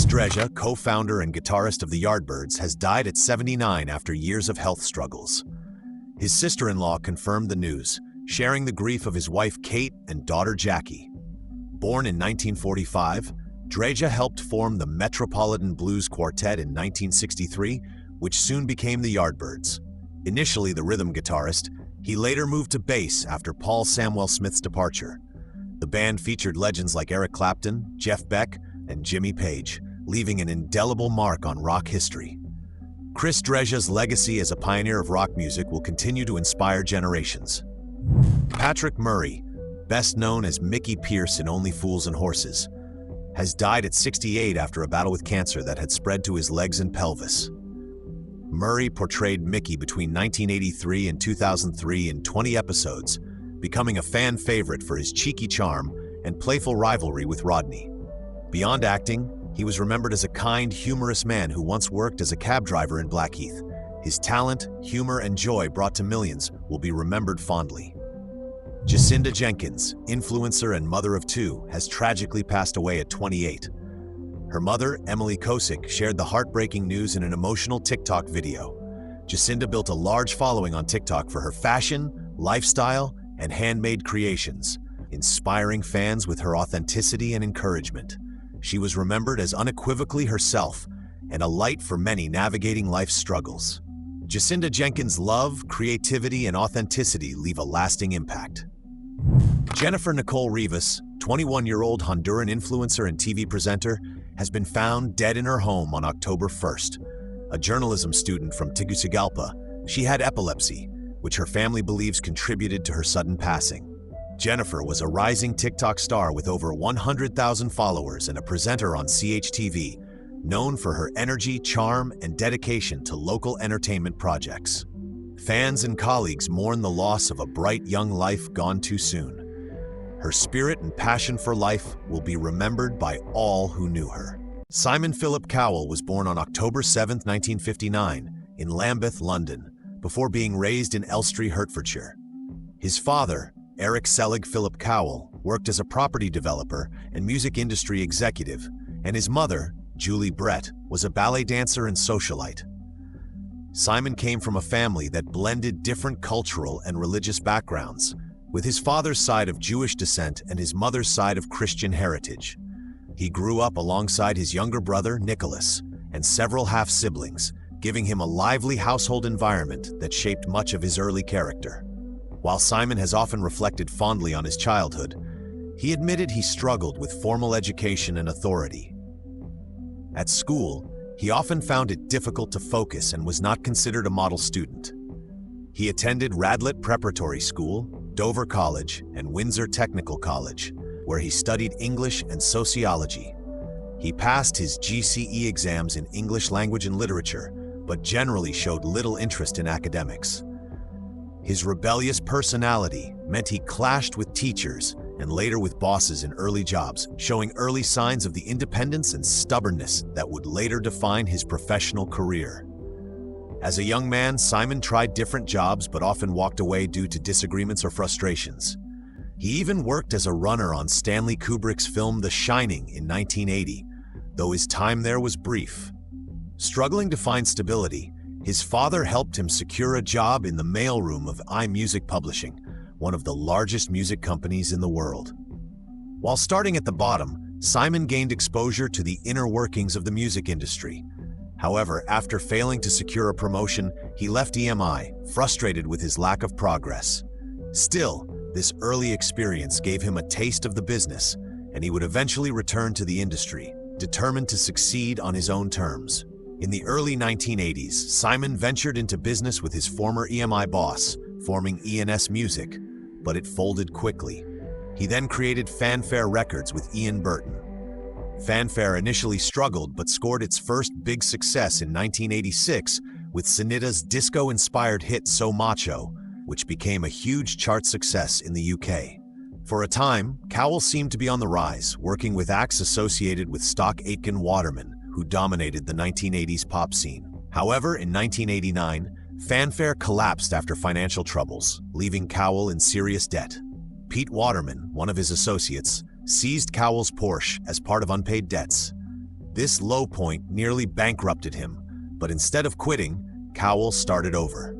Drej, co-founder and guitarist of the Yardbirds, has died at 79 after years of health struggles. His sister-in-law confirmed the news, sharing the grief of his wife Kate and daughter Jackie. Born in 1945, Drej helped form the Metropolitan Blues Quartet in 1963, which soon became the Yardbirds. Initially the rhythm guitarist, he later moved to bass after Paul Samwell Smith's departure. The band featured legends like Eric Clapton, Jeff Beck, and Jimmy Page, leaving an indelible mark on rock history. Drej's legacy as a pioneer of rock music will continue to inspire generations. Patrick Murray, best known as Mickey Pierce in Only Fools and Horses, has died at 68 after a battle with cancer that had spread to his legs and pelvis. Murray portrayed Mickey between 1983 and 2003 in 20 episodes, becoming a fan favorite for his cheeky charm and playful rivalry with Rodney. Beyond acting, he was remembered as a kind, humorous man who once worked as a cab driver in Blackheath. His talent, humor, and joy brought to millions will be remembered fondly. Jacinda Jenkins, influencer and mother of two, has tragically passed away at 28. Her mother, Emily Kosick, shared the heartbreaking news in an emotional TikTok video. Jacinda built a large following on TikTok for her fashion, lifestyle, and handmade creations, inspiring fans with her authenticity and encouragement. She was remembered as unequivocally herself and a light for many navigating life's struggles. Jacinda Jenkins' love, creativity, and authenticity leave a lasting impact. Jennifer Nicole Rivas, 21-year-old Honduran influencer and TV presenter, has been found dead in her home on October 1st. A journalism student from Tegucigalpa, she had epilepsy, which her family believes contributed to her sudden passing. Jennifer was a rising TikTok star with over 100,000 followers and a presenter on CHTV, known for her energy, charm, and dedication to local entertainment projects. Fans and colleagues mourn the loss of a bright young life gone too soon. Her spirit and passion for life will be remembered by all who knew her. Simon Philip Cowell was born on October 7, 1959, in Lambeth, London, before being raised in Elstree, Hertfordshire. His father, Eric Selig Philip Cowell, worked as a property developer and music industry executive, and his mother, Julie Brett, was a ballet dancer and socialite. Simon came from a family that blended different cultural and religious backgrounds, with his father's side of Jewish descent and his mother's side of Christian heritage. He grew up alongside his younger brother, Nicholas, and several half-siblings, giving him a lively household environment that shaped much of his early character. While Simon has often reflected fondly on his childhood, he admitted he struggled with formal education and authority. At school, he often found it difficult to focus and was not considered a model student. He attended Radlett Preparatory School, Dover College, and Windsor Technical College, where he studied English and sociology. He passed his GCE exams in English language and literature, but generally showed little interest in academics. His rebellious personality meant he clashed with teachers and later with bosses in early jobs, showing early signs of the independence and stubbornness that would later define his professional career. As a young man, Simon tried different jobs but often walked away due to disagreements or frustrations. He even worked as a runner on Stanley Kubrick's film The Shining in 1980, though his time there was brief. Struggling to find stability, his father helped him secure a job in the mailroom of iMusic Publishing, one of the largest music companies in the world. While starting at the bottom, Simon gained exposure to the inner workings of the music industry. However, after failing to secure a promotion, he left EMI, frustrated with his lack of progress. Still, this early experience gave him a taste of the business, and he would eventually return to the industry, determined to succeed on his own terms. In the early 1980s, Simon ventured into business with his former EMI boss, forming E&S Music, but it folded quickly. He then created Fanfare Records with Ian Burton. Fanfare initially struggled but scored its first big success in 1986 with Sinida's disco-inspired hit So Macho, which became a huge chart success in the UK. For a time, Cowell seemed to be on the rise, working with acts associated with Stock Aitken Waterman, who dominated the 1980s pop scene. However, in 1989, Fanfare collapsed after financial troubles, leaving Cowell in serious debt. Pete Waterman, one of his associates, seized Cowell's Porsche as part of unpaid debts. This low point nearly bankrupted him, but instead of quitting, Cowell started over.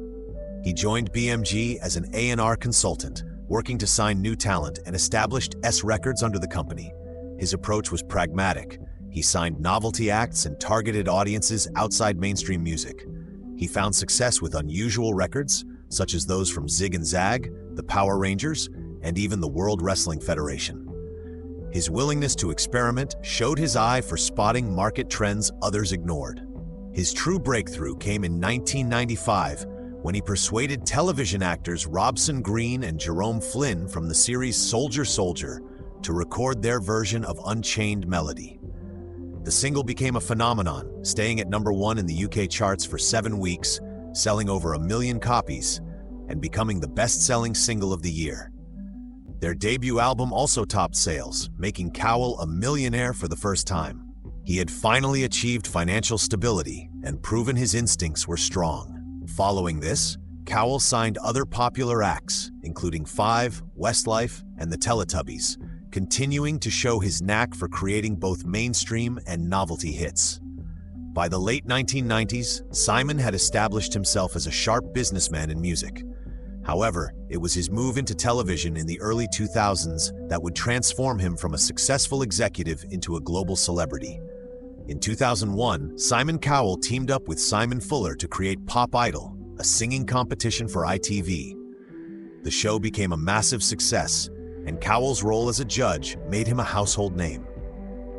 He joined BMG as an A&R consultant, working to sign new talent and established S Records under the company. His approach was pragmatic. He signed novelty acts and targeted audiences outside mainstream music. He found success with unusual records, such as those from Zig and Zag, the Power Rangers, and even the World Wrestling Federation. His willingness to experiment showed his eye for spotting market trends others ignored. His true breakthrough came in 1995 when he persuaded television actors Robson Green and Jerome Flynn from the series Soldier Soldier to record their version of Unchained Melody. The single became a phenomenon, staying at #1 in the UK charts for 7 weeks, selling over 1 million copies, and becoming the best-selling single of the year. Their debut album also topped sales, making Cowell a millionaire for the first time. He had finally achieved financial stability and proven his instincts were strong. Following this, Cowell signed other popular acts, including Five, Westlife, and the Teletubbies, continuing to show his knack for creating both mainstream and novelty hits. By the late 1990s, Simon had established himself as a sharp businessman in music. However, it was his move into television in the early 2000s that would transform him from a successful executive into a global celebrity. In 2001, Simon Cowell teamed up with Simon Fuller to create Pop Idol, a singing competition for ITV. The show became a massive success, and Cowell's role as a judge made him a household name.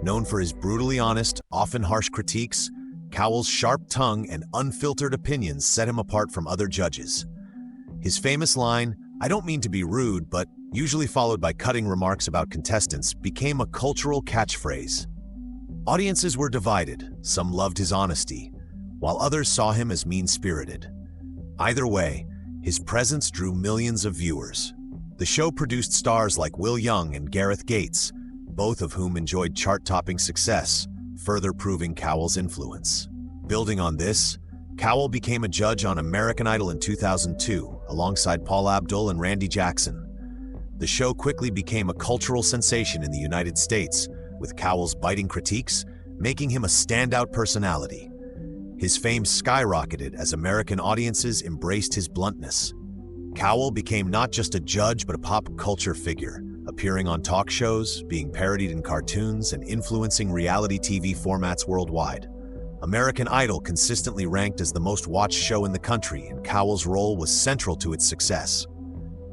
Known for his brutally honest, often harsh critiques, Cowell's sharp tongue and unfiltered opinions set him apart from other judges. His famous line, "I don't mean to be rude," but usually followed by cutting remarks about contestants, became a cultural catchphrase. Audiences were divided. Some loved his honesty, while others saw him as mean-spirited. Either way, his presence drew millions of viewers. The show produced stars like Will Young and Gareth Gates, both of whom enjoyed chart-topping success, further proving Cowell's influence. Building on this, Cowell became a judge on American Idol in 2002, alongside Paul Abdul and Randy Jackson. The show quickly became a cultural sensation in the United States, with Cowell's biting critiques making him a standout personality. His fame skyrocketed as American audiences embraced his bluntness. Cowell became not just a judge but a pop culture figure, appearing on talk shows, being parodied in cartoons, and influencing reality TV formats worldwide. American Idol consistently ranked as the most watched show in the country, and Cowell's role was central to its success.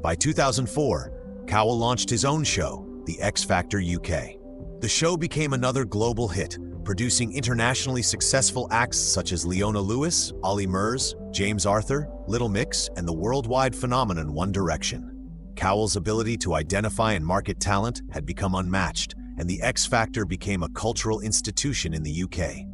By 2004, Cowell launched his own show, The X Factor UK. The show became another global hit, producing internationally successful acts such as Leona Lewis, Ollie Murs, James Arthur, Little Mix, and the worldwide phenomenon One Direction. Cowell's ability to identify and market talent had become unmatched, and The X Factor became a cultural institution in the UK.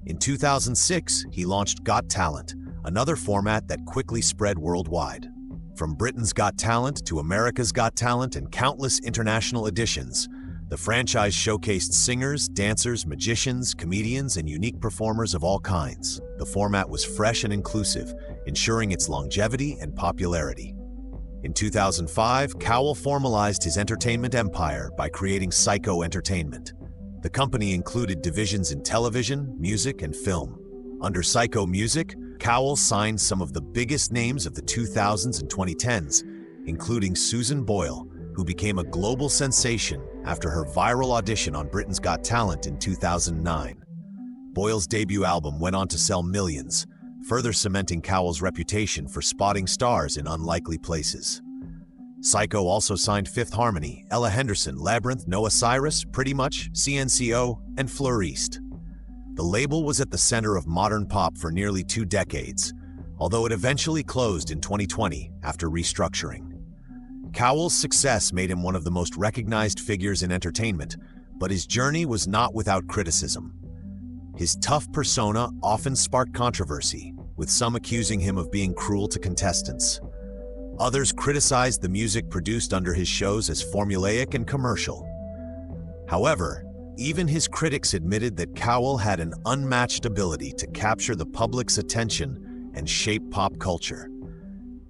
In 2006, he launched Got Talent, another format that quickly spread worldwide. From Britain's Got Talent to America's Got Talent and countless international editions, the franchise showcased singers, dancers, magicians, comedians, and unique performers of all kinds. The format was fresh and inclusive, ensuring its longevity and popularity. In 2005, Cowell formalized his entertainment empire by creating Psycho Entertainment. The company included divisions in television, music, and film. Under Psycho Music, Cowell signed some of the biggest names of the 2000s and 2010s, including Susan Boyle, who became a global sensation after her viral audition on Britain's Got Talent in 2009. Boyle's debut album went on to sell millions, further cementing Cowell's reputation for spotting stars in unlikely places. Psycho also signed Fifth Harmony, Ella Henderson, Labyrinth, Noah Cyrus, Pretty Much, CNCO, and Fleur East. The label was at the center of modern pop for nearly 2 decades, although it eventually closed in 2020 after restructuring. Cowell's success made him one of the most recognized figures in entertainment, but his journey was not without criticism. His tough persona often sparked controversy, with some accusing him of being cruel to contestants. Others criticized the music produced under his shows as formulaic and commercial. However, even his critics admitted that Cowell had an unmatched ability to capture the public's attention and shape pop culture.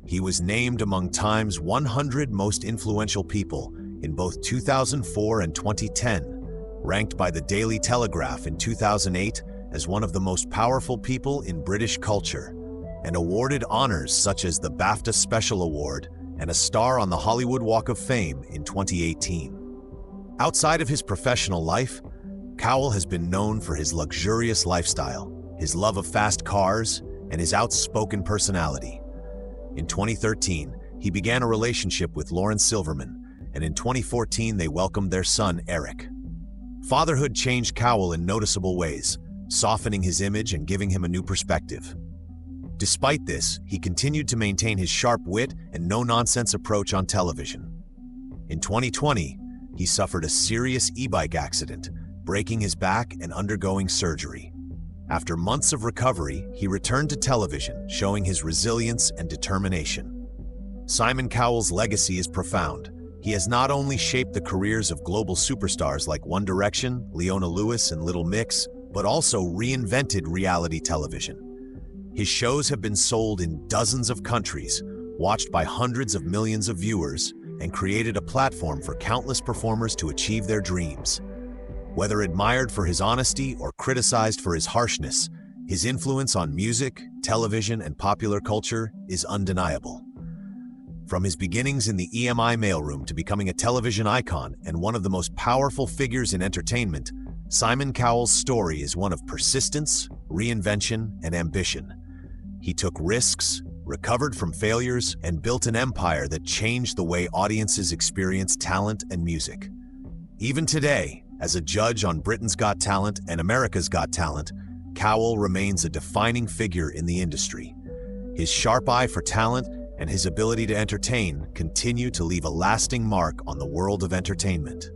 He was named among Time's 100 most influential people in both 2004 and 2010, Ranked by the Daily Telegraph in 2008 as one of the most powerful people in British culture, and awarded honors such as the BAFTA Special Award and a star on the Hollywood Walk of Fame in 2018. Outside of his professional life, Cowell has been known for his luxurious lifestyle, his love of fast cars, and his outspoken personality. In 2013, he began a relationship with Lauren Silverman, and in 2014 they welcomed their son, Eric. Fatherhood changed Cowell in noticeable ways, softening his image and giving him a new perspective. Despite this, he continued to maintain his sharp wit and no-nonsense approach on television. In 2020, he suffered a serious e-bike accident, breaking his back and undergoing surgery. After months of recovery, he returned to television, showing his resilience and determination. Simon Cowell's legacy is profound. He has not only shaped the careers of global superstars like One Direction, Leona Lewis, and Little Mix, but also reinvented reality television. His shows have been sold in dozens of countries, watched by hundreds of millions of viewers, and created a platform for countless performers to achieve their dreams. Whether admired for his honesty or criticized for his harshness, his influence on music, television, and popular culture is undeniable. From his beginnings in the EMI mailroom to becoming a television icon and one of the most powerful figures in entertainment, Simon Cowell's story is one of persistence, reinvention, and ambition. He took risks, recovered from failures, and built an empire that changed the way audiences experience talent and music. Even today, as a judge on Britain's Got Talent and America's Got Talent, Cowell remains a defining figure in the industry. His sharp eye for talent and his ability to entertain continue to leave a lasting mark on the world of entertainment.